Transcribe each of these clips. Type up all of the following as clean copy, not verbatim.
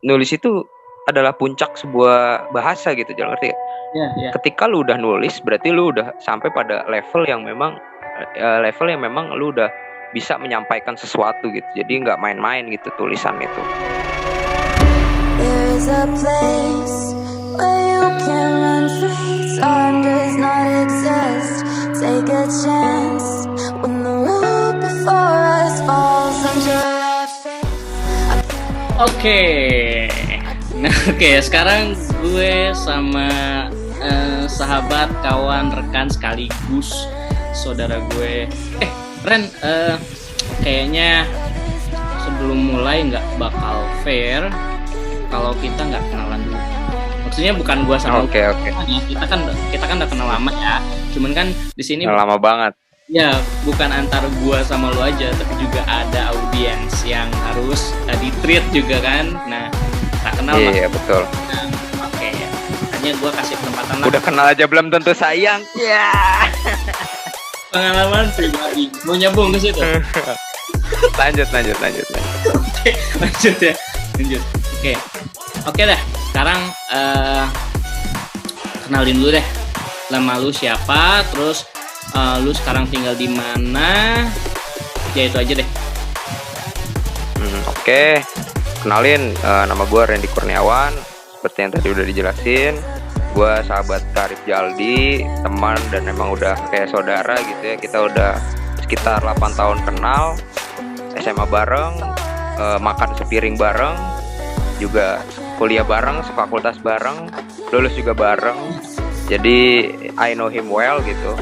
nulis itu adalah puncak sebuah bahasa gitu, jangan ngerti ya? Iya. Ketika lu udah nulis, berarti lu udah sampai pada level yang memang lu udah bisa menyampaikan sesuatu gitu. Jadi nggak main-main gitu tulisan itu. There is a place where you can run free. Time does not exist. Take a chance when the road before us falls under our feet. Oke. Nah, sekarang gue sama sahabat, kawan, rekan sekaligus saudara gue. Ren, kayaknya sebelum mulai nggak bakal fair kalau kita nggak kenalan dulu. Maksudnya bukan gue sama Oke. kita kan udah kenal lama ya. Cuman kan di sini Lama banget. ya bukan antar gue sama lu aja, tapi juga ada audiens yang harus di-treat juga kan. Nah, tak kenal mah. Iya, betul. Nah, oke. Hanya gue kasih kesempatan lah. Udah kenal aja belum tentu sayang. Ya. Pengalaman pribadi. Mau nyambung ke situ? Lanjut. Oke, lanjut ya. Oke dah. Sekarang kenalin dulu deh. Nama lu siapa? Terus lu sekarang tinggal di mana? Ya itu aja deh. Oke. Kenalin, nama gue Randy Kurniawan. Seperti yang tadi udah dijelasin, gue sahabat Karif Jaldi, teman dan emang udah kayak saudara gitu ya. Kita udah sekitar 8 tahun kenal, SMA bareng, makan sepiring bareng, juga kuliah bareng, sefakultas bareng, lulus juga bareng. Jadi I know him well gitu.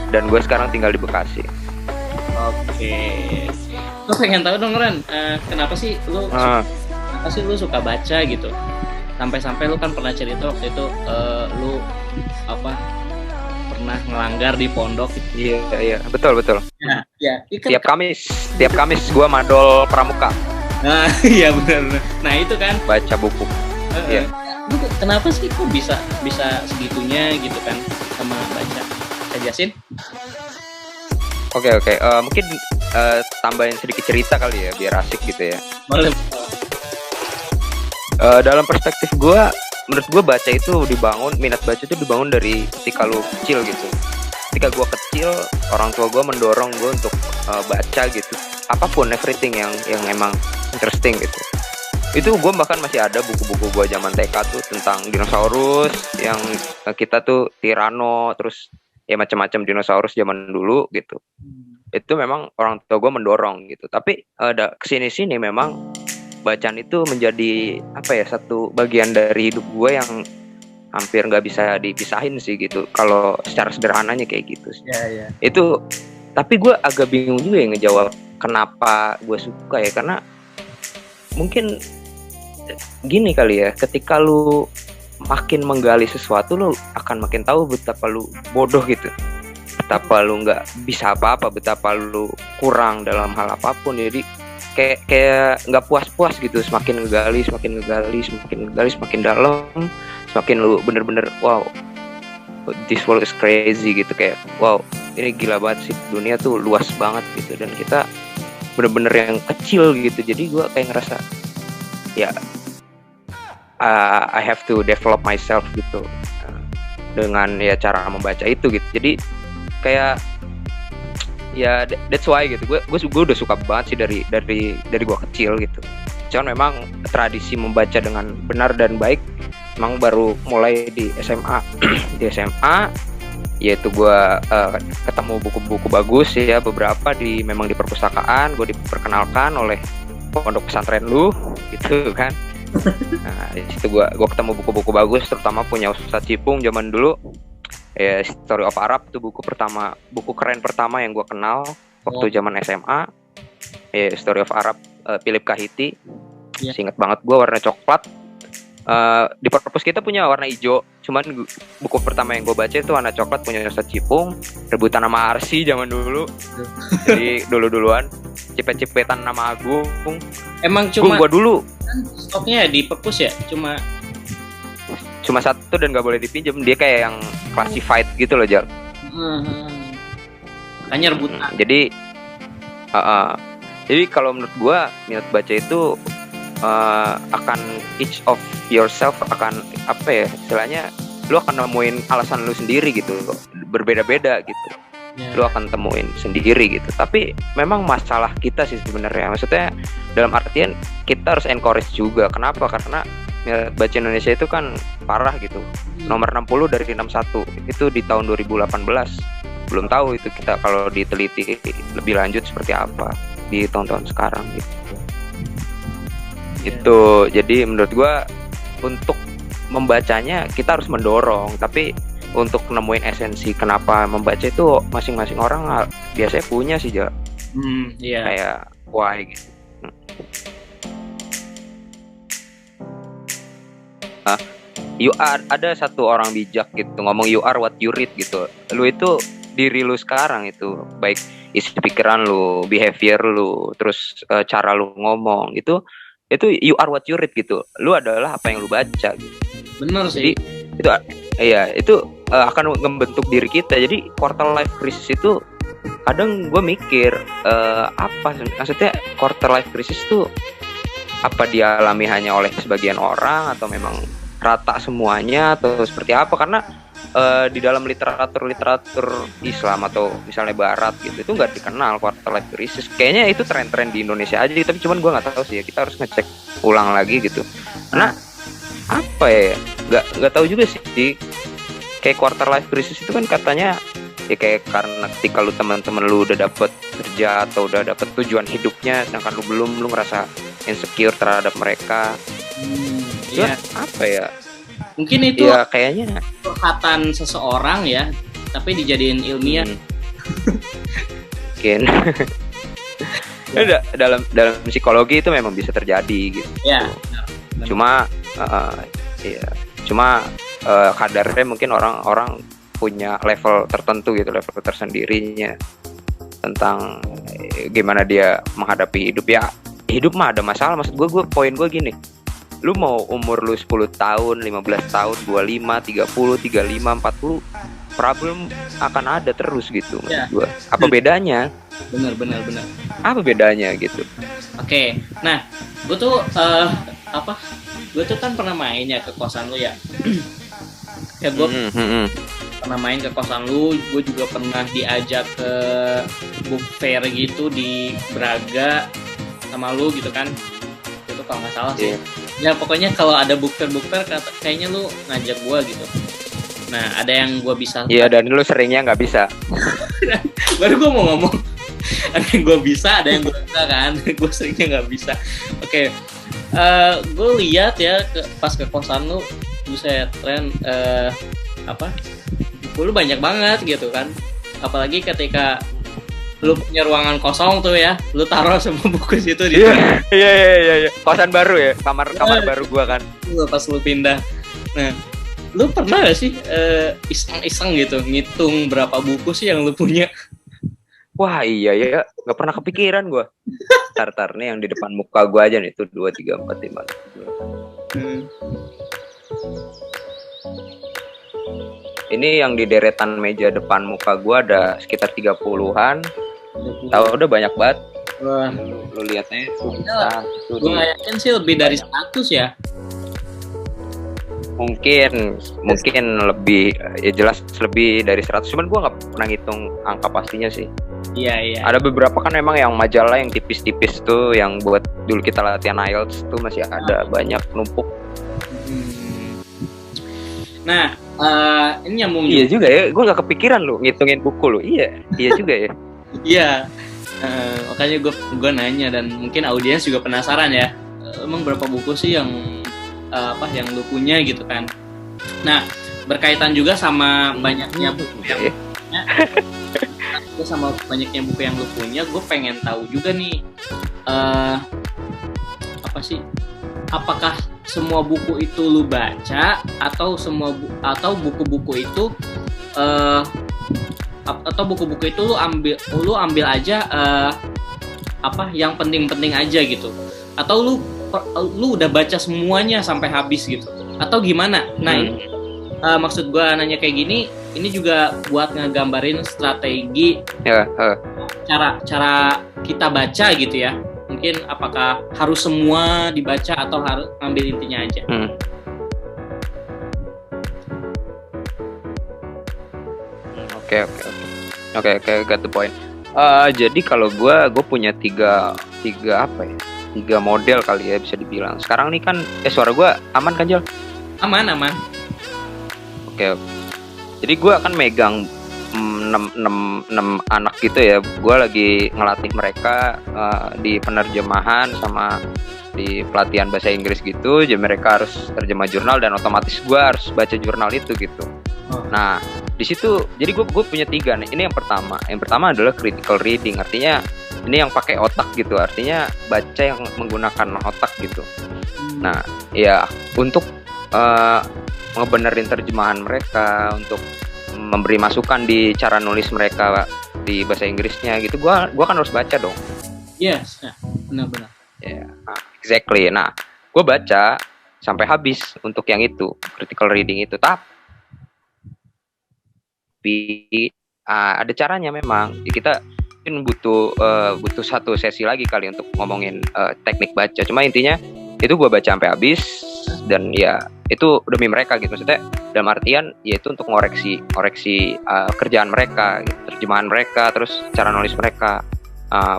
Dan gue sekarang tinggal di Bekasi. Oke. Gue pengen tahu dong Ren, kenapa sih lu suka baca gitu? Sampai-sampai lu kan pernah cerita waktu itu lu pernah ngelanggar di pondok gitu. Iya, betul. Ya. Tiap Kamis gue madol pramuka. Nah, iya benar. Nah, itu kan Baca buku. Iya. Lu kenapa sih kok bisa segitunya gitu kan sama baca? Jelasin. Oke. Mungkin tambahin sedikit cerita kali ya biar asik gitu ya. Boleh. Dalam perspektif gue, menurut gue baca itu minat baca itu dibangun dari ketika lu kecil gitu. Ketika gue kecil, orang tua gue mendorong gue untuk baca gitu. Apapun, everything yang emang interesting gitu. Itu gue bahkan masih ada buku-buku gue zaman TK tuh tentang dinosaurus yang kita tuh Tyranno, terus ya macam-macam dinosaurus zaman dulu gitu. Itu memang orang tua gue mendorong gitu. Tapi kesini-sini memang bacaan itu menjadi satu bagian dari hidup gue yang hampir nggak bisa dipisahin sih gitu. Kalau secara sederhananya kayak gitu. Ya. Itu, tapi gue agak bingung juga ya ngejawab kenapa gue suka ya, karena mungkin gini kali ya, ketika lu makin menggali sesuatu, lu akan makin tahu betapa lu bodoh gitu, betapa lu nggak bisa apa-apa, betapa lu kurang dalam hal apapun. Jadi kayak nggak puas-puas gitu, semakin ngegali semakin dalam, semakin lu bener-bener wow, this world is crazy gitu, kayak wow, ini gila banget sih, dunia tuh luas banget gitu, dan kita bener-bener yang kecil gitu. Jadi gue kayak ngerasa ya I have to develop myself gitu dengan ya cara membaca itu gitu. Jadi kayak ya that's why gitu, gue udah suka banget sih dari gue kecil gitu. Cuman memang tradisi membaca dengan benar dan baik memang baru mulai di SMA. Di SMA yaitu gue ketemu buku-buku bagus ya, beberapa memang di perpustakaan gue diperkenalkan oleh pondok pesantren lu gitu kan. Nah di situ gue ketemu buku-buku bagus, terutama punya Ustadz Cipung zaman dulu. Ya, Story of Arab itu buku keren pertama yang gue kenal waktu zaman SMA. Ya, Story of Arab, Philip Kahiti. Ingat banget gue, warna coklat. Di perpus kita punya warna hijau, cuman buku pertama yang gue baca itu warna coklat, punya Ustadz Cipung. Rebutan nama Arsi zaman dulu. Jadi duluan cepet-cepetan nama Agung. Emang cuma gue dulu stoknya di perpus ya, cuma satu dan gak boleh dipinjam. Dia kayak yang classified gitu loh, Jal. Hanya rebutan. Jadi kalau menurut gue minat baca itu akan each of yourself akan apa ya istilahnya, lu akan nemuin alasan lu sendiri gitu, berbeda-beda gitu. Lu akan temuin sendiri gitu. Tapi memang masalah kita sih sebenarnya, maksudnya dalam artian kita harus encourage juga. Kenapa? Karena minat baca Indonesia itu kan parah gitu. Nomor 60 dari 61 itu di tahun 2018. Belum tahu itu kita kalau diteliti lebih lanjut seperti apa di tahun-tahun sekarang gitu. Itu jadi menurut gua untuk membacanya kita harus mendorong, tapi untuk nemuin esensi kenapa membaca itu masing-masing orang biasanya punya sih, Ja. Kayak why gitu. Ada satu orang bijak gitu ngomong, you are what you read gitu. Lu itu diri lu sekarang itu, baik isi pikiran lu, behavior lu, terus cara lu ngomong itu you are what you read gitu. Lu adalah apa yang lu baca gitu. Bener sih. Jadi itu akan membentuk diri kita. Jadi quarter life crisis itu kadang gue mikir apa maksudnya quarter life crisis itu apa dialami hanya oleh sebagian orang atau memang rata semuanya atau seperti apa, karena di dalam literatur Islam atau misalnya Barat gitu itu nggak dikenal quarter life crisis. Kayaknya itu tren-tren di Indonesia aja, tapi cuman gue nggak tahu sih ya, kita harus ngecek ulang lagi gitu. Karena apa ya, nggak tahu juga sih. Kayak quarter life crisis itu kan katanya ya kayak karena ketika lu teman-teman lu udah dapet kerja atau udah dapet tujuan hidupnya, sedangkan lu belum, lu ngerasa insecure terhadap mereka. Apa ya? Mungkin itu ya kayaknya perkataan seseorang ya, tapi dijadiin ilmiah. Mungkin. dalam psikologi itu memang bisa terjadi gitu. Ya. Cuma kadarnya mungkin orang punya level tertentu gitu, level tersendirinya tentang gimana dia menghadapi hidup. Ya hidup mah ada masalah, maksud poin gue gini, lu mau umur lu 10 tahun, 15 tahun, 25, 30, 35, 40, problem akan ada terus gitu maksud gue. Apa bedanya? Bener. Apa bedanya gitu? Oke. Nah, gue tuh gue tuh kan pernah main ya ke kosan lu ya. Kayak gue pernah main ke kosan lu, gue juga pernah diajak ke book fair gitu di Braga sama lu gitu kan. Itu kalau nggak salah sih. Ya pokoknya kalau ada book fair kayaknya lu ngajak gue gitu. Nah ada yang gue bisa. Iya, dan lu seringnya nggak bisa. Baru gue mau ngomong. Ada yang gue bisa, ada yang gue bisa kan. Gue seringnya nggak bisa. Oke. Gue lihat ya pas ke kosan lu, buset tren buku lu banyak banget gitu kan. Apalagi ketika lu punya ruangan kosong tuh ya, lu taruh semua buku situ di Iya. Kosan baru ya, kamar baru gua kan. Pas lu pindah. Nah, lu pernah gak sih iseng-iseng gitu ngitung berapa buku sih yang lu punya? Wah iya ya, nggak pernah kepikiran gua. Tar nih yang di depan muka gua aja nih, itu 2, 3, 4, 5. Ini yang di deretan meja depan muka gua ada sekitar 30-an. Tahu udah banyak banget. Wah, lu lihatnya gue nggak yakin sih lebih dari 100 ya. Mungkin lebih, ya jelas lebih dari 100. Cuman gue nggak pernah ngitung angka pastinya sih. Iya. Ada beberapa kan memang yang majalah yang tipis-tipis tuh, yang buat dulu kita latihan IELTS tuh masih ada banyak numpuk. Nah, ini nyambung. Iya juga ya, gue nggak kepikiran lu ngitungin buku lu. Iya juga ya. Iya. Makanya gue nanya, dan mungkin audiens juga penasaran ya. Emang berapa buku sih yang yang lu punya gitu kan? Nah, berkaitan juga sama banyaknya buku yang lu punya. Sama banyaknya buku yang lu punya, gue pengen tahu juga nih, apakah semua buku itu lu baca atau buku-buku itu atau buku-buku itu lu ambil aja yang penting-penting aja gitu, atau lu udah baca semuanya sampai habis gitu, atau gimana? Nah ini maksud gue nanya kayak gini, ini juga buat ngegambarin strategi cara kita baca gitu ya. mungkin apakah harus semua dibaca atau harus ambil intinya aja? Oke, got the point. Jadi kalau gue punya tiga model kali ya bisa dibilang. Sekarang nih kan suara gue aman kan, Jal? Aman. Oke. Jadi gue akan megang 6 anak gitu ya. Gue lagi ngelatih mereka di penerjemahan sama di pelatihan bahasa Inggris gitu. Jadi mereka harus terjemah jurnal dan otomatis gue harus baca jurnal itu gitu. Nah, di situ jadi gue punya 3 nih. Ini yang pertama adalah critical reading, artinya ini yang pakai otak gitu, artinya baca yang menggunakan otak gitu. Nah ya untuk ngebenerin terjemahan mereka, untuk memberi masukan di cara nulis mereka di bahasa Inggrisnya gitu, gue kan harus baca dong. Yes, benar-benar. Exactly. Nah gue baca sampai habis untuk yang itu, critical reading itu. Tapi ada caranya memang. Kita mungkin butuh satu sesi lagi kali untuk ngomongin teknik baca. Cuma intinya itu gue baca sampai habis, dan ya itu demi mereka gitu. Maksudnya dalam artian yaitu untuk ngoreksi kerjaan mereka gitu, terjemahan mereka, terus cara nulis mereka.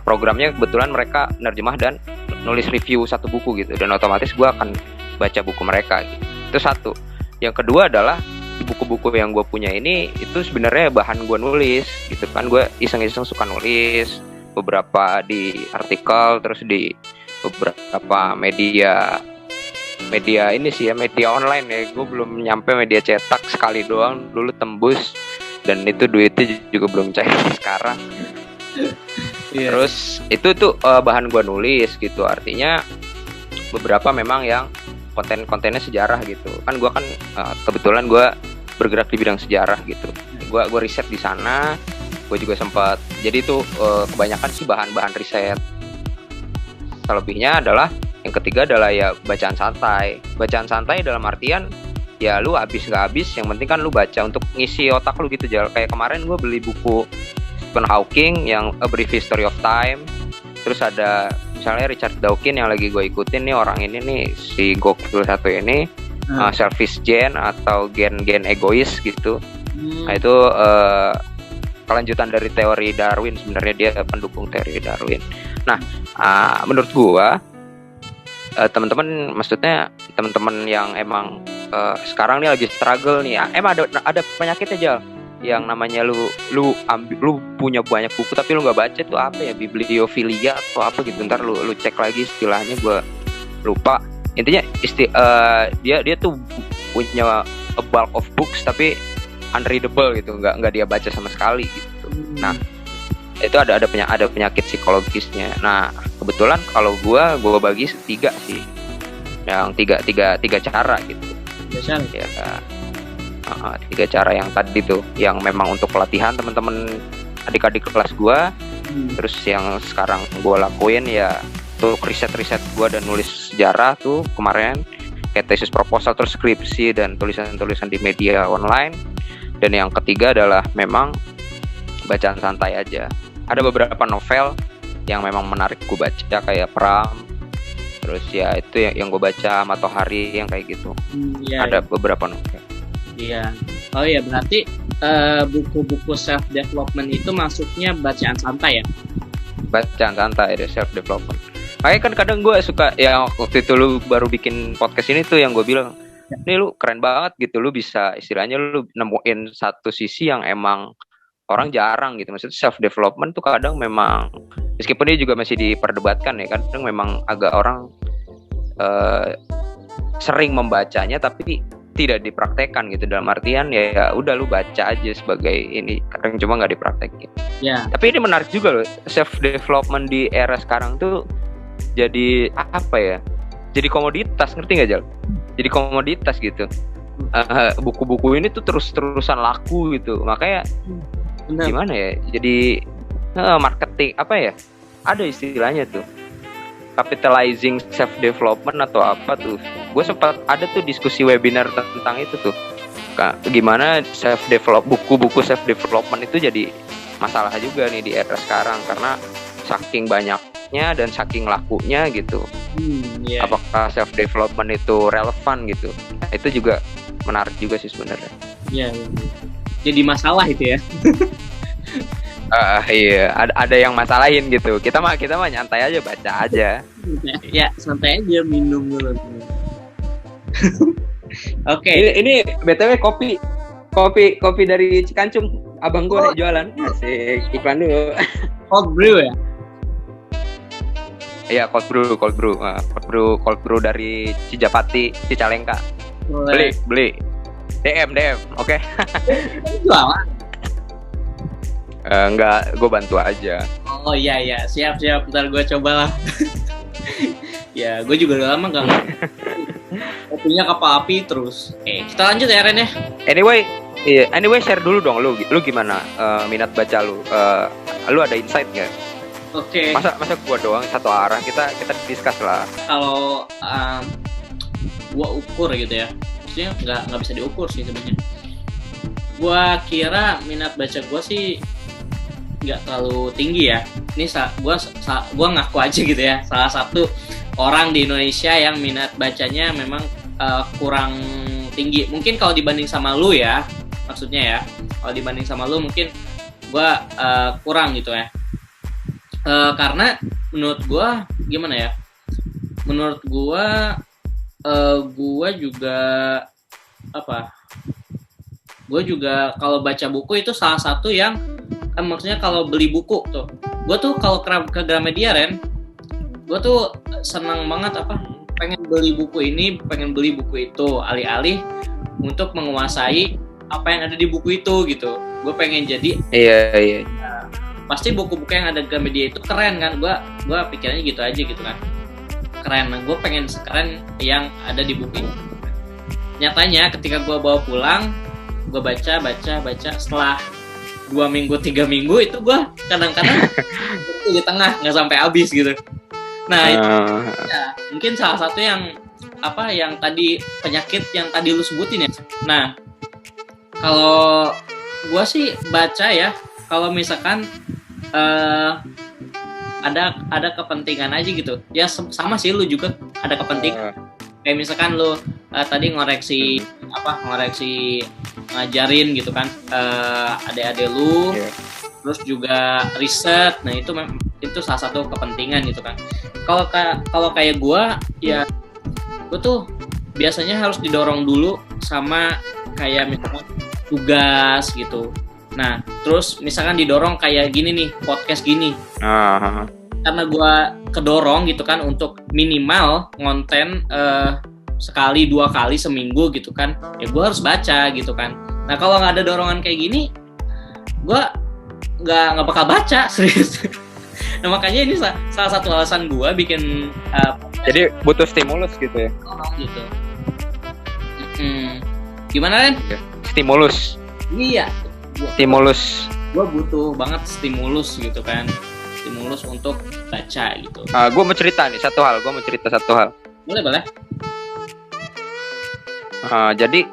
Programnya kebetulan mereka nerjemah dan nulis review satu buku gitu, dan otomatis gue akan baca buku mereka gitu. Itu satu. Yang kedua adalah buku-buku yang gue punya ini itu sebenarnya bahan gue nulis gitu kan. Gue iseng-iseng suka nulis beberapa di artikel, terus di beberapa media ini sih ya, media online ya. Gue belum nyampe media cetak, sekali doang dulu tembus, dan itu duitnya juga belum cair sekarang. Terus itu tuh bahan gue nulis gitu, artinya beberapa memang yang kontennya sejarah gitu kan. Gue kan kebetulan gue bergerak di bidang sejarah gitu. Gue riset di sana. Gue juga sempat. Jadi itu kebanyakan sih bahan-bahan riset. Selebihnya adalah yang ketiga adalah ya bacaan santai. Bacaan santai dalam artian ya lu habis nggak habis, yang penting kan lu baca untuk ngisi otak lu gitu, Jal. Kayak kemarin gue beli buku Stephen Hawking yang A Brief History of Time. Terus ada misalnya Richard Dawkins yang lagi gue ikutin nih, orang ini nih si gokil satu ini, selfish gen atau gen egois gitu. Nah itu kelanjutan dari teori Darwin, sebenarnya dia pendukung teori Darwin. Nah menurut gue teman-teman yang emang sekarang nih lagi struggle nih, emang ada penyakitnya, Jal, yang namanya lu punya banyak buku tapi lu nggak baca. Itu apa ya, bibliofilia atau apa gitu. Ntar lu cek lagi istilahnya, gue lupa. Intinya dia tuh punya a bulk of books tapi unreadable gitu, nggak dia baca sama sekali gitu. Nah itu ada penyakit psikologisnya. Nah kebetulan kalau gue bagi 3 sih, yang tiga cara gitu. Ya 3 cara yang tadi tuh, yang memang untuk pelatihan teman-teman adik-adik kelas gue. Terus yang sekarang gue lakuin ya tuh riset gue dan nulis sejarah tuh kemarin, kayak tesis proposal, terus skripsi dan tulisan di media online. Dan yang ketiga adalah memang bacaan santai aja. Ada beberapa novel yang memang menarik gue baca, kayak Pram. Terus ya itu yang gue baca, Matahari yang kayak gitu. Ada beberapa novel. Iya. Oh ya, berarti buku-buku self development itu masuknya bacaan santai ya? Bacaan santai ada self development. Makanya kan kadang gue suka, ya waktu itu lu baru bikin podcast ini tuh yang gue bilang, ini lu keren banget gitu, lu bisa istilahnya lu nemuin satu sisi yang emang orang jarang gitu. Maksudnya self development tuh kadang memang, meskipun dia juga masih diperdebatkan ya, kadang memang agak orang sering membacanya tapi tidak dipraktekkan gitu. Dalam artian ya udah lu baca aja sebagai ini, kadang cuma nggak dipraktekin. Tapi ini menarik juga loh, self development di era sekarang tuh jadi apa ya, jadi komoditas, ngerti nggak, Jal? Jadi komoditas gitu. Buku-buku ini tuh terus-terusan laku gitu, makanya gimana ya, jadi marketing apa ya, ada istilahnya tuh capitalizing self development atau apa tuh. Gue sempat ada tuh diskusi webinar tentang itu tuh, gimana buku-buku self development itu jadi masalah juga nih di era sekarang, karena saking banyak luasnya dan saking lakunya gitu. Yeah. Apakah self development itu relevan gitu? Nah, itu juga menarik juga sih sebenarnya. Iya. Jadi masalah itu ya. Iya, ada yang masalahin gitu. Kita mah nyantai aja, baca aja. Ya, santai aja, minum dulu. Oke. Ini BTW kopi dari Cikancung. Abang gue jualan. Asik, iklan dulu. Cold brew ya? Iya, cold brew dari Cijapati, Cicalengka. Boleh. Beli. DM, oke. Jualan? Enggak, gue bantu aja. Oh iya, siap. Ntar gue cobalah. Ya, gue juga udah lama gak kopinya kapal api terus. Kita lanjut ya Ren ya. Anyway share dulu dong lu gimana minat baca lu. Lu ada insight nggak? Oke. Masa gua doang satu arah, kita discuss lah. Kalau gua ukur gitu ya, maksudnya nggak bisa diukur sih sebenarnya. Gua kira minat baca gua sih nggak terlalu tinggi ya. Ini gua ngaku aja gitu ya, salah satu orang di Indonesia yang minat bacanya memang kurang tinggi. Mungkin kalau dibanding sama lu ya, maksudnya ya, kalau dibanding sama lu mungkin gua kurang gitu ya. Karena menurut gua gimana ya? Menurut gua juga Gue juga kalau baca buku itu salah satu yang maksudnya kalau beli buku tuh. Gue tuh kalau ke Gramedia Ren, gue tuh senang banget pengen beli buku ini, pengen beli buku itu, alih-alih untuk menguasai apa yang ada di buku itu gitu. Gue pengen jadi iya. Pasti buku-buku yang ada di Gramedia itu keren kan, gue pikirannya gitu aja gitu kan, keren. Gue pengen sekeren yang ada di buku ini. Nyatanya ketika gue bawa pulang, gue baca setelah 2 minggu 3 minggu itu gue kadang-kadang di tengah nggak sampai habis gitu. Nah itu ya, mungkin salah satu yang tadi penyakit yang tadi lu sebutin ya. Nah kalau gue sih baca ya kalau misalkan ada kepentingan aja gitu ya, sama sih lu juga ada kepentingan. Kayak misalkan lu tadi ngoreksi ngajarin gitu kan adik-adik lu, terus juga riset. Nah itu salah satu kepentingan gitu kan. Kalau kayak gue ya, gue tuh biasanya harus didorong dulu sama kayak misalkan tugas gitu. Nah terus misalkan didorong kayak gini nih, podcast gini. Karena gue kedorong gitu kan untuk minimal ngonten sekali 2 kali seminggu gitu kan, ya gue harus baca gitu kan. Nah kalau nggak ada dorongan kayak gini, gue nggak bakal baca serius. Nah makanya ini salah satu alasan gue bikin jadi butuh stimulus gitu ya. Gitu. Gimana Ren? Stimulus. Iya. Stimulus. Gue butuh banget stimulus gitu kan. Stimulus untuk baca gitu. Gue mau cerita satu hal. Boleh. Jadi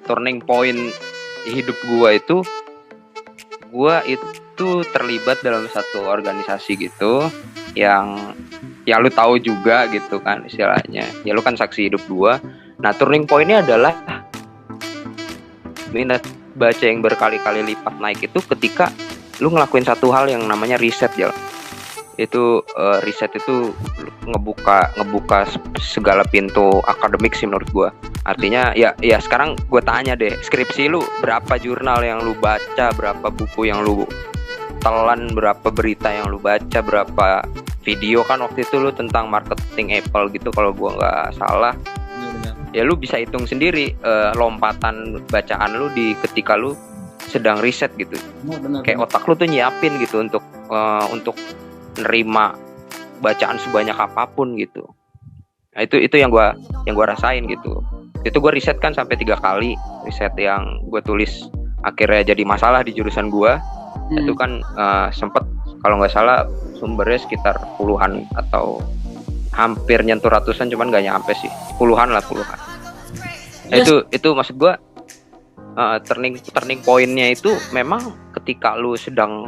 turning point hidup gue itu terlibat dalam satu organisasi gitu yang ya lu tahu juga gitu kan istilahnya. Ya lu kan saksi hidup gue. Nah turning pointnya adalah minat baca yang berkali-kali lipat naik itu ketika lu ngelakuin satu hal yang namanya riset ya. Itu riset itu ngebuka segala pintu akademik sih menurut gua. Artinya ya sekarang gua tanya deh, skripsi lu berapa jurnal yang lu baca, berapa buku yang lu telan, berapa berita yang lu baca, berapa video kan waktu itu lu tentang marketing Apple gitu kalau gua nggak salah. Ya lu bisa hitung sendiri lompatan bacaan lu di ketika lu sedang riset gitu. Kayak otak lu tuh nyiapin gitu untuk nerima bacaan sebanyak apapun gitu. Nah, itu yang gua rasain gitu. Itu gua riset kan sampai 3 kali riset yang gua tulis akhirnya jadi masalah di jurusan gua. Itu kan sempet kalau nggak salah sumbernya sekitar puluhan atau hampir nyentuh ratusan, cuman nggak nyampe sih, puluhan. Yes. Itu maksud gua turning pointnya itu memang ketika lu sedang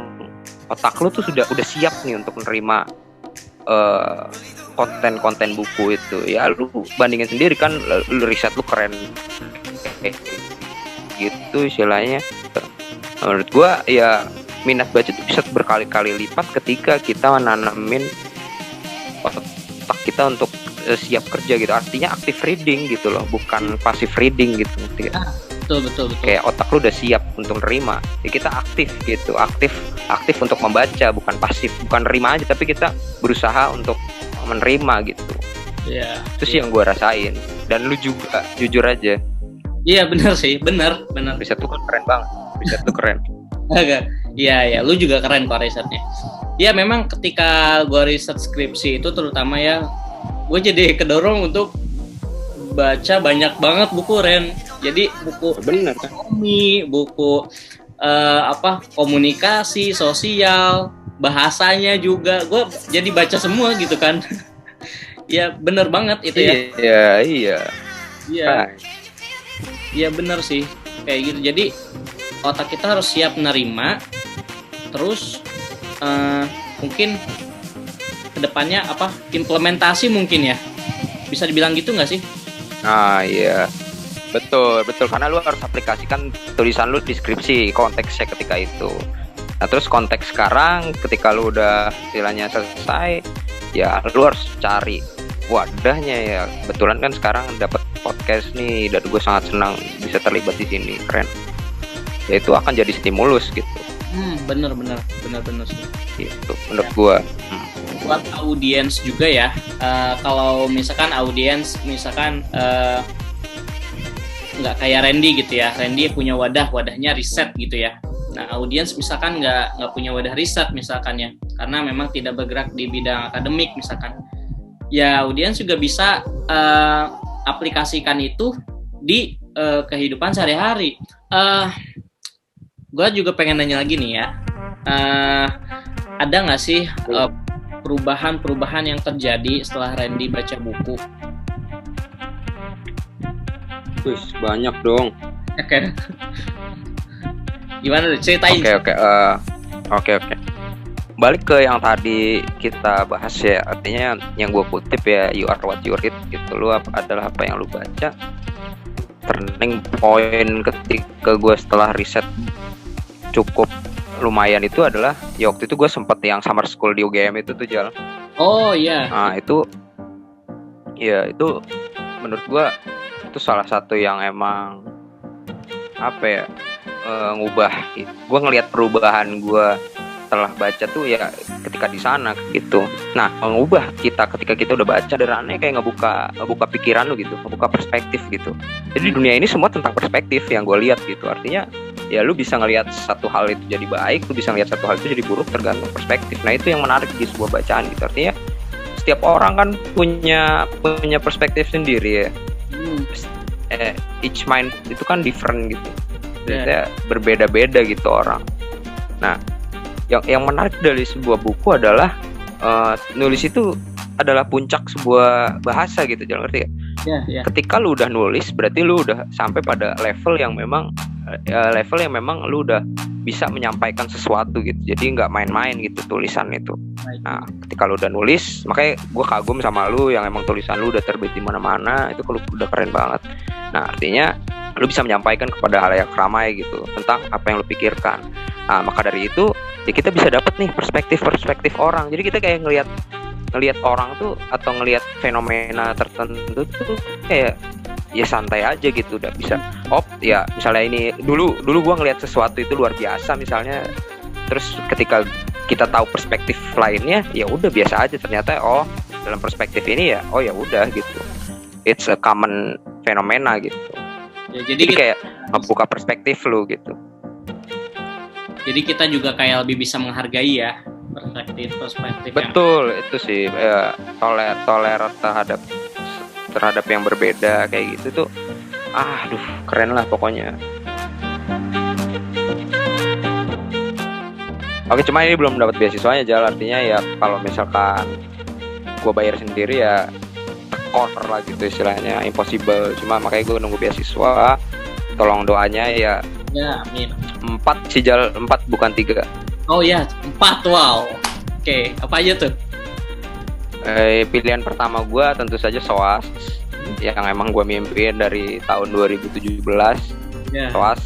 otak lu tuh udah siap nih untuk menerima konten-konten buku itu, ya lu bandingin sendiri kan, lu riset lu keren gitu istilahnya. Menurut gua ya minat baca itu bisa berkali-kali lipat ketika kita menanamin otak kita untuk siap kerja gitu. Artinya active reading gitu loh, bukan passive reading gitu. Betul. Kayak otak lu udah siap untuk nerima, ya kita aktif gitu, aktif untuk membaca, bukan pasif, bukan nerima aja tapi kita berusaha untuk menerima gitu. Iya. Itu sih yang gue rasain. Dan lu juga jujur aja. Iya benar sih, benar. Riset tuh kan keren banget. Riset tuh keren. Iya, lu juga keren kok risetnya. Ya memang ketika gue riset skripsi itu terutama ya, gue jadi kedorong untuk baca banyak banget buku Ren. Jadi buku bener kan? Buku komunikasi sosial, bahasanya juga gue jadi baca semua gitu kan. Ya bener banget itu ya. Iya bener sih kayak gitu. Jadi otak kita harus siap menerima. Terus mungkin kedepannya implementasi mungkin ya, bisa dibilang gitu nggak sih? Iya betul karena lu harus aplikasikan tulisan lu di skripsi konteksnya ketika itu. Nah terus konteks sekarang ketika lu udah istilahnya selesai, ya lu harus cari wadahnya ya. Kebetulan kan sekarang dapat podcast nih, dan gue sangat senang bisa terlibat di sini, keren. Ya itu akan jadi stimulus gitu. Bener sih. Gitu menurut gue. Buat audiens juga ya, kalau misalkan audiens nggak kayak Randy gitu ya, Randy punya wadahnya riset gitu ya. Nah audiens misalkan nggak punya wadah riset misalkan ya, karena memang tidak bergerak di bidang akademik misalkan, ya audiens juga bisa aplikasikan itu di kehidupan sehari-hari. Gue juga pengen nanya lagi nih ya, ada nggak sih perubahan yang terjadi setelah Randy baca buku? Banyak dong. Oke. Gimana tuh? Ceritain. Oke. Balik ke yang tadi kita bahas ya, artinya yang gue kutip ya, you are what you read gitu. Lu adalah apa yang lu baca. Turning point ketika gue setelah riset cukup lumayan itu adalah ya waktu itu gue sempet yang summer school di UGM itu tuh Jal. Oh iya. Nah itu menurut gue itu salah satu yang emang ngubah. Gue ngelihat perubahan gue setelah baca tuh ya ketika di sana gitu. Nah mengubah kita ketika kita udah baca, dan kayak ngebuka pikiran lu gitu, ngebuka perspektif gitu. Jadi dunia ini semua tentang perspektif yang gue lihat gitu. Artinya ya lu bisa ngelihat satu hal itu jadi baik, lu bisa ngelihat satu hal itu jadi buruk tergantung perspektif. Nah itu yang menarik di sebuah bacaan gitu. Artinya setiap orang kan punya perspektif sendiri ya. Each mind itu kan different gitu. Jadi berbeda-beda gitu orang. Nah yang menarik dari sebuah buku adalah nulis itu adalah puncak sebuah bahasa gitu, jangan ngerti ya? Yeah. Ketika lu udah nulis, berarti lu udah sampai pada level yang memang lu udah bisa menyampaikan sesuatu gitu. Jadi nggak main-main gitu tulisan itu. Nah, ketika lu udah nulis, makanya gue kagum sama lu yang emang tulisan lu udah terbit di mana-mana, itu kalau udah keren banget. Nah, artinya lu bisa menyampaikan kepada halayak ramai gitu tentang apa yang lu pikirkan. Nah, maka dari itu ya kita bisa dapat nih perspektif orang. Jadi kita kayak ngelihat orang tuh atau ngelihat fenomena tertentu tuh kayak ya santai aja gitu, udah bisa ya misalnya ini dulu gua ngelihat sesuatu itu luar biasa misalnya, terus ketika kita tahu perspektif lainnya ya udah biasa aja, ternyata dalam perspektif ini ya ya udah gitu, it's a common fenomena gitu ya, jadi kayak membuka perspektif lu gitu. Jadi kita juga kayak lebih bisa menghargai ya perspektif. Betul, itu sih ya, toleran terhadap yang berbeda kayak gitu tuh. Aduh, keren lah pokoknya. Oke, cuma ini belum dapat beasiswanya Jal, artinya ya kalau misalkan gue bayar sendiri ya corner lah gitu istilahnya, impossible. Cuma makanya gue nunggu beasiswa. Tolong doanya ya. Ya, amin. 4 sih Jal, 4 bukan 3. Oh ya, 4, wow. Oke, apa aja tuh? Pilihan pertama gue tentu saja SOAS, yang emang gue mimpiin dari tahun 2017. SOAS,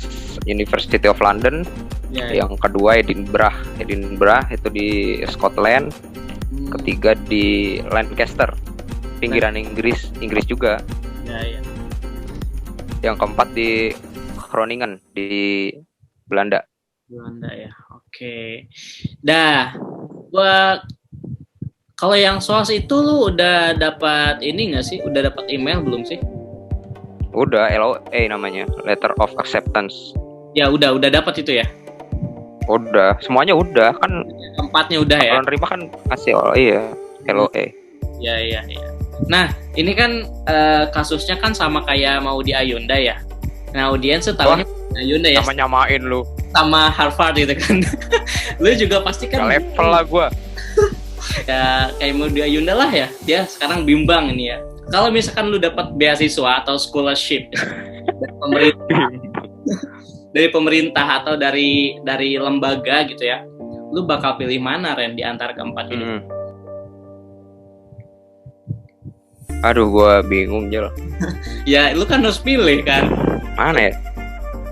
University of London. Yang kedua Edinburgh itu di Scotland. Ketiga di Lancaster, pinggiran Inggris juga. Yang keempat di Groningen di Belanda ya. Oke. Dah, gua kalau yang SOAS itu lu udah dapat ini nggak sih? Udah dapat email belum sih? Udah, LOA namanya, Letter of Acceptance. Ya udah dapat itu ya? Udah, semuanya udah kan. Tempatnya udah ya? Kalau nerima kan ngasih LOA. Iya. Nah, ini kan kasusnya kan sama kayak mau di Ayunda ya. Nah, audiens tahunya Ayunda ya. Sama nyamain lu. Sama Harvard gitu kan. Lu juga pasti kan. Level lah gua. Ya kayak mau di Ayunda lah ya. Dia sekarang bimbang ini ya. Kalau misalkan lu dapat beasiswa atau scholarship dari pemerintah atau dari lembaga gitu ya, lu bakal pilih mana Ren di antara keempat ini? Aduh, gua bingung Jel. Ya lu kan harus pilih kan. Mana ya?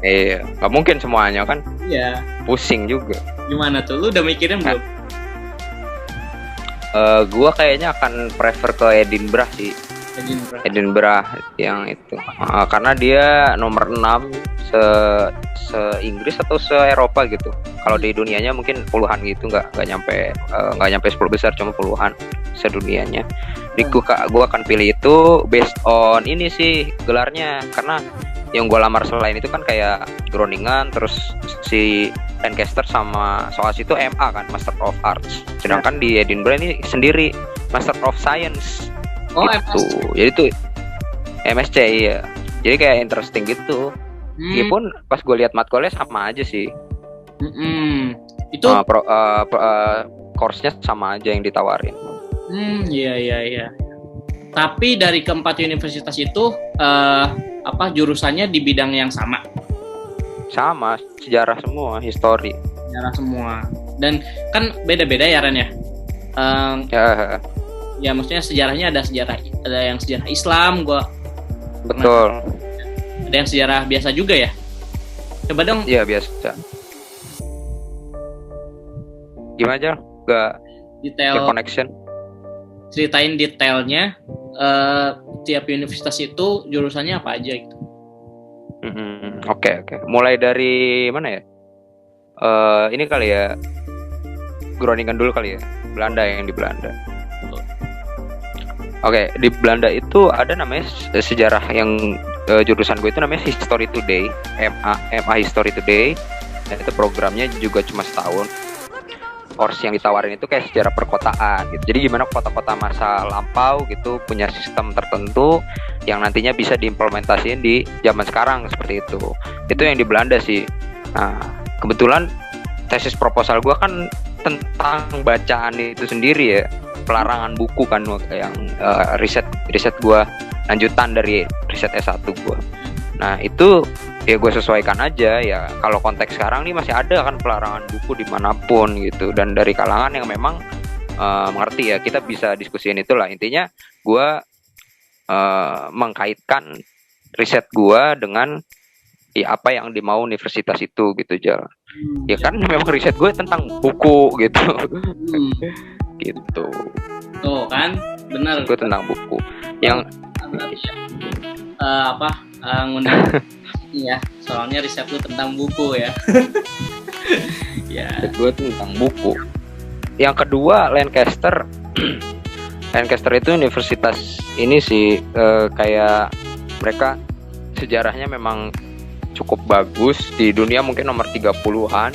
Iya, nggak mungkin semuanya kan. Iya. Pusing juga. Gimana tuh? Lu udah mikirin belum? Gua kayaknya akan prefer ke Edinburgh sih. Edinburgh yang itu. Karena dia nomor 6 se-Inggris atau se-Eropa gitu. Kalau di dunianya mungkin puluhan gitu, nggak nyampe 10 besar, cuma puluhan sedunianya. Jadi gue akan pilih itu based on ini sih gelarnya, karena yang gue lamar selain itu kan kayak Groningen, terus si Lancaster sama SOAS itu MA kan, Master of Arts. Sedangkan di Edinburgh ini sendiri Master of Science. Gitu. Jadi itu MSc ya. Jadi kayak interesting gitu. Meskipun pas gue lihat matkulnya sama aja sih. Itu course-nya sama aja yang ditawarin. Iya. Tapi dari keempat universitas itu jurusannya di bidang yang sama? Sama, sejarah semua, history. Sejarah semua. Dan kan beda-beda ya Ren ya? Ya maksudnya sejarahnya ada yang sejarah Islam, betul. Ada yang sejarah biasa juga ya? Coba dong. Iya, biasa. Gimana aja? Gak detail connection. Ceritain detailnya tiap universitas itu jurusannya apa aja gitu. Oke. Mulai dari mana ya? Ini kali ya. Groningen dulu kali ya. Belanda, yang di Belanda. Oke, di Belanda itu ada namanya sejarah yang jurusan gue itu namanya History Today, MA History Today. Dan itu programnya juga cuma setahun. Course yang ditawarin itu kayak sejarah perkotaan gitu. Jadi gimana kota-kota masa lampau gitu punya sistem tertentu yang nantinya bisa diimplementasiin di zaman sekarang seperti itu. Itu yang di Belanda sih. Nah, kebetulan tesis proposal gue kan tentang bacaan itu sendiri ya, pelarangan buku kan yang riset gue, lanjutan dari riset S1 gue. Nah itu ya gue sesuaikan aja ya, kalau konteks sekarang nih masih ada kan pelarangan buku dimanapun gitu, dan dari kalangan yang memang mengerti ya, kita bisa diskusiin itulah. Intinya gue mengkaitkan riset gue dengan apa yang dimau universitas itu gitu aja. Ya kan memang riset gue tentang buku gitu. Gitu. Tuh kan, benar. Gue tentang buku. Yang ngundang ya, soalnya riset lu tentang buku ya. Ya, gue tentang buku. Yang kedua Lancaster. Lancaster itu universitas ini sih kayak mereka sejarahnya memang cukup bagus, di dunia mungkin nomor 30-an.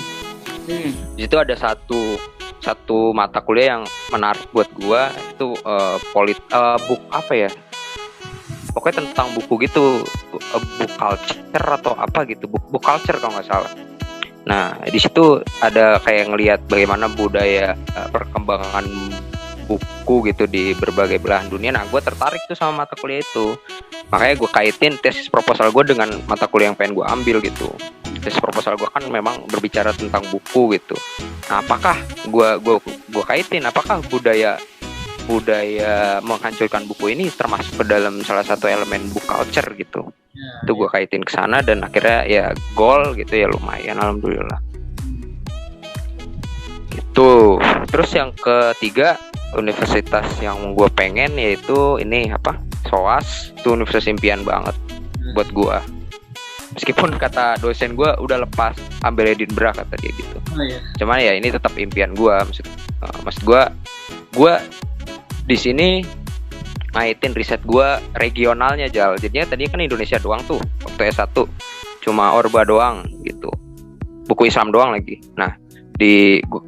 Di situ ada satu mata kuliah yang menarik buat gua, itu book apa ya? Pokoknya tentang buku gitu, book culture atau apa gitu, book culture kalau nggak salah. Nah, di situ ada kayak ngelihat bagaimana budaya perkembangan buku gitu di berbagai belahan dunia. Nah, gue tertarik tuh sama mata kuliah itu. Makanya gue kaitin tesis proposal gue dengan mata kuliah yang pengen gue ambil gitu. Tesis proposal gue kan memang berbicara tentang buku gitu. Nah, apakah gue kaitin apakah budaya budaya menghancurkan buku ini termasuk ke dalam salah satu elemen book culture gitu. Itu gue kaitin ke sana dan akhirnya ya goal gitu ya, lumayan alhamdulillah. Gitu. Terus yang ketiga, universitas yang gue pengen yaitu ini apa? SOAS. Itu universitas impian banget buat gue. Meskipun kata dosen gue udah lepas ambil Edinburgh kata dia gitu. Cuman ya ini tetap impian gue. Maksud gue di sini ngaitin riset gue regionalnya Jal. Jadinya tadi kan Indonesia doang tuh waktu S1, cuma Orba doang gitu, buku Islam doang lagi. Nah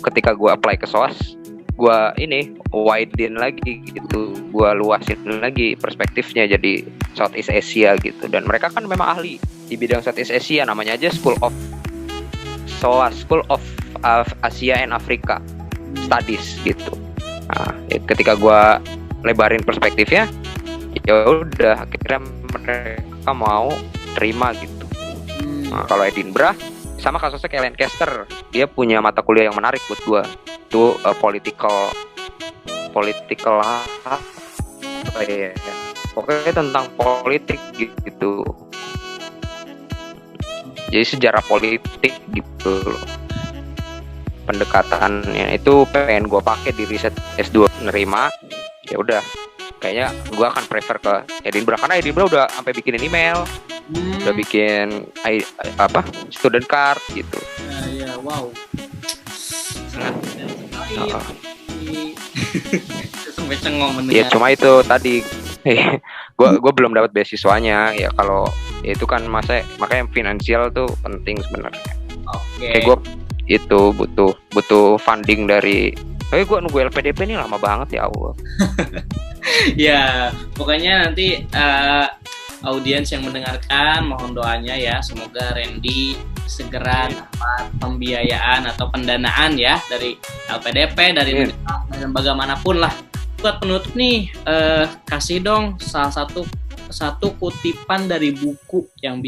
ketika gue apply ke SOAS, gue ini widen lagi gitu, gue luasin lagi perspektifnya jadi Southeast Asia gitu. Dan mereka kan memang ahli di bidang Southeast Asia, namanya aja School of SOAS, School of Asia and Africa Studies gitu. Nah, ketika gue lebarin perspektifnya, ya udah akhirnya mereka mau terima gitu. Nah, kalau Edinburgh sama kasusnya kayak Lancaster, dia punya mata kuliah yang menarik buat gue. Itu political apa ya? Pokoknya tentang politik gitu. Jadi sejarah politik gitu loh. Pendekatannya itu pengen gue pakai di riset S2 nerima. Ya udah, kayaknya gue akan prefer ke Edinburgh karena Edinburgh udah sampai bikinin email, udah bikin student card gitu. Ya, wow. Sangat sampai cengong mendengar. Ya cuma itu tadi, gue belum dapat beasiswanya. Ya kalau ya itu kan makanya finansial tuh penting sebenarnya. Kayak gue itu butuh funding dari. Gue nunggu LPDP ini lama banget ya Allah. Ya, pokoknya nanti audiens yang mendengarkan mohon doanya ya, semoga Randy segera dapat pembiayaan atau pendanaan ya dari LPDP, dari lembaga manapun lah. Buat penutup nih, kasih dong salah satu kutipan dari buku yang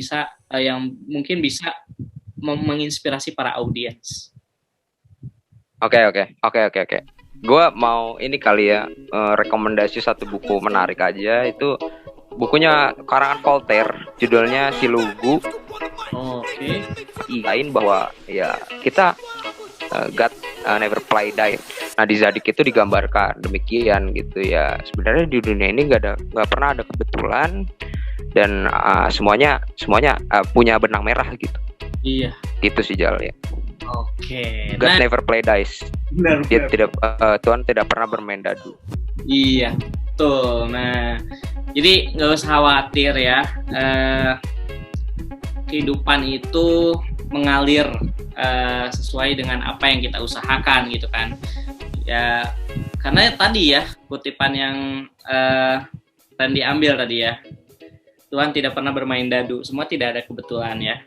mungkin bisa menginspirasi para audiens. Oke. Gue mau ini kali ya, rekomendasi satu buku menarik aja. Itu bukunya karangan Voltaire, judulnya Si Lugu. Oke. Lain bahwa ya kita God never play die. Nah di Zadik itu digambarkan demikian gitu ya. Sebenarnya di dunia ini nggak pernah ada kebetulan dan semuanya punya benang merah gitu. Iya. Gitu sih Jal ya. Oke. God never play dice. Benar. Tuhan tidak pernah bermain dadu. Iya, betul. Nah, jadi nggak usah khawatir ya. Kehidupan itu mengalir sesuai dengan apa yang kita usahakan gitu kan. Ya, karena tadi ya kutipan yang Randy ambil tadi ya. Tuhan tidak pernah bermain dadu. Semua tidak ada kebetulan ya.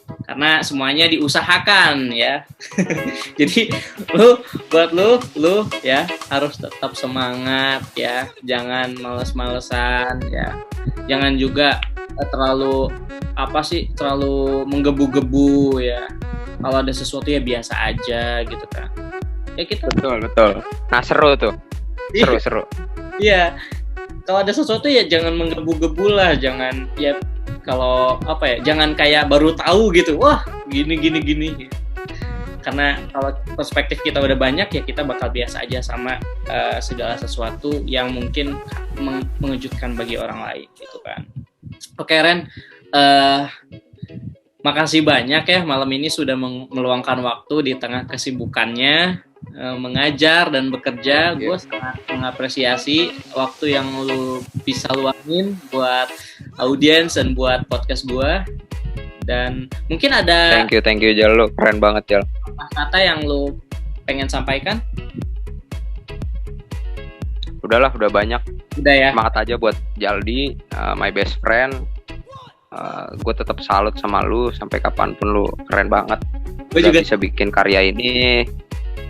Karena semuanya diusahakan ya. Jadi buat lu ya harus tetap semangat ya, jangan males-malesan ya, jangan juga terlalu menggebu-gebu ya. Kalau ada sesuatu ya biasa aja gitu kan ya, kita betul. Nah seru tuh, seru. Iya, kalau ada sesuatu ya jangan menggebu-gebu lah, jangan ya. Kalau jangan kayak baru tahu gitu, wah gini. Karena kalau perspektif kita udah banyak ya kita bakal biasa aja sama segala sesuatu yang mungkin mengejutkan bagi orang lain gitu kan. Oke Ren, makasih banyak ya malam ini sudah meluangkan waktu di tengah kesibukannya mengajar dan bekerja. Gue sangat mengapresiasi waktu yang lu bisa luangin buat audiens dan buat podcast gue. Dan mungkin ada thank you Jal, lu keren banget Jal. Kata yang lu pengen sampaikan? Udah banyak. Udah ya. Semangat aja buat Jaldi, my best friend. Gue tetap salut sama lu sampai kapanpun, lu keren banget. Gue juga bisa bikin karya ini.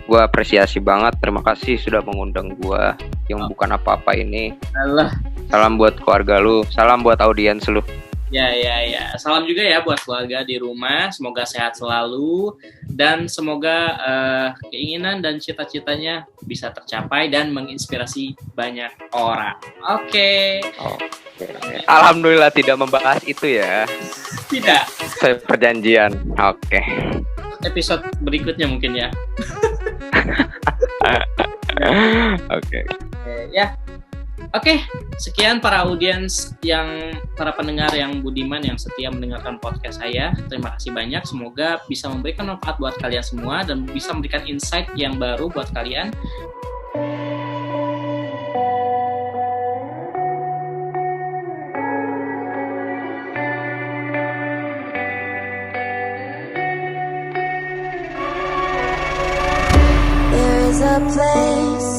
Gue apresiasi banget, terima kasih sudah mengundang gue yang bukan apa-apa ini. Allah. Salam buat keluarga lu, salam buat audiens lu. Ya. Salam juga ya buat keluarga di rumah. Semoga sehat selalu dan semoga keinginan dan cita-citanya bisa tercapai dan menginspirasi banyak orang. Oke. Alhamdulillah tidak membahas itu ya. Tidak. Saya perjanjian. Oke. Episode berikutnya mungkin ya. Oke. Ya. Oke, sekian para audiens para pendengar yang budiman yang setia mendengarkan podcast saya. Terima kasih banyak. Semoga bisa memberikan manfaat buat kalian semua dan bisa memberikan insight yang baru buat kalian. There is a place